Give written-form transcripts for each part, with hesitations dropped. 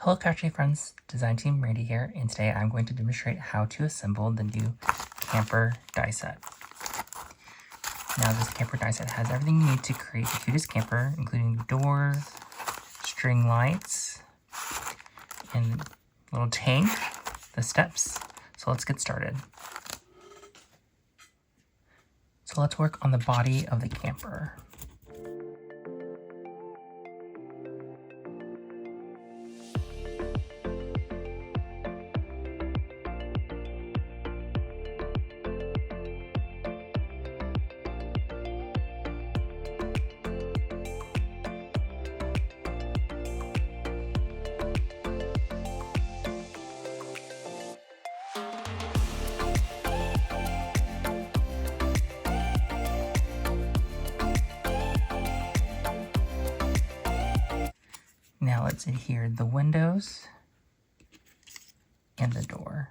Hello Couchy Friends, Design Team Randy here, and today I'm going to demonstrate how to assemble the new camper die set. Now this camper die set has everything you need to create the cutest camper, including doors, string lights, and little tank, the steps. So let's get started. So let's work on the body of the camper. Now let's adhere the windows and the door.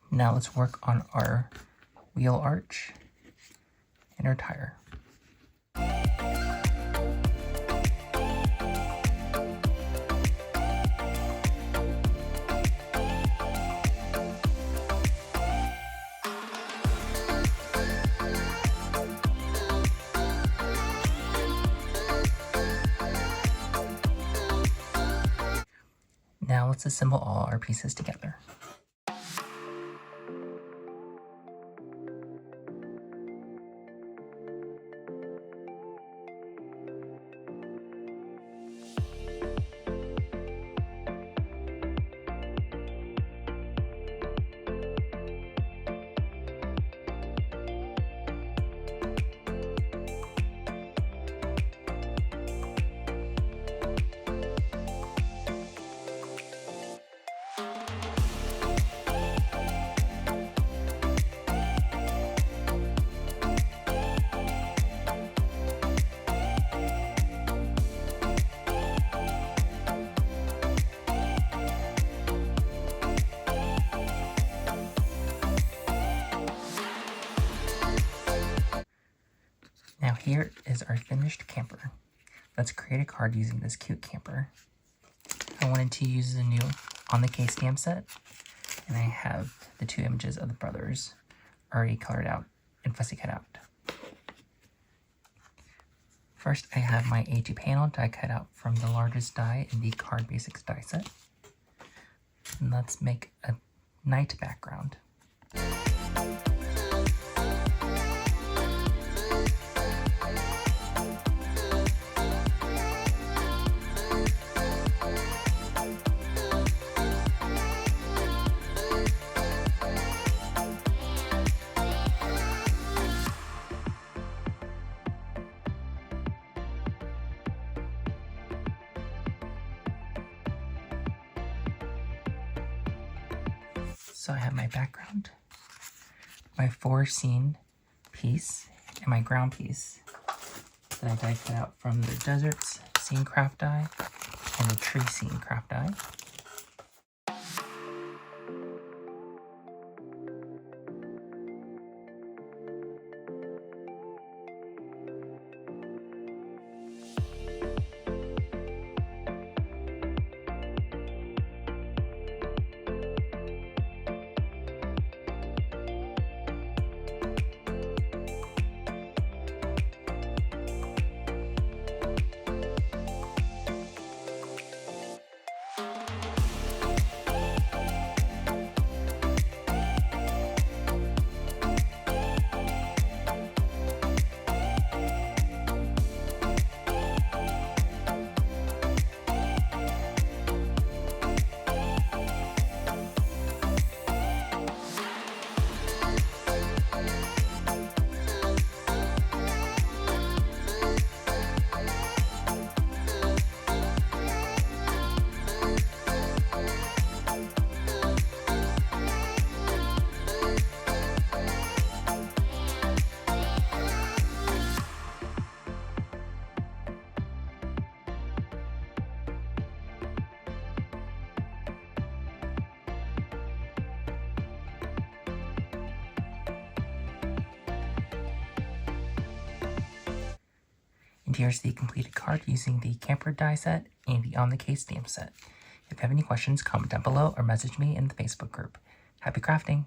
Now let's work on our wheel arch and our tire. Now let's assemble all our pieces together. Now here is our finished camper. Let's create a card using this cute camper. I wanted to use the new On the Case stamp set, and I have the two images of the brothers already colored out and fussy cut out. First, I have my A2 panel die cut out from the largest die in the Card Basics die set. And let's make a night background. So I have my background, my 4 scene piece, and my ground piece that I die cut out from the Deserts scene craft die and the Tree scene craft die. here's the completed card using the camper die set and the on the case stamp set. If you have any questions, comment down below or message me in the Facebook group. Happy crafting!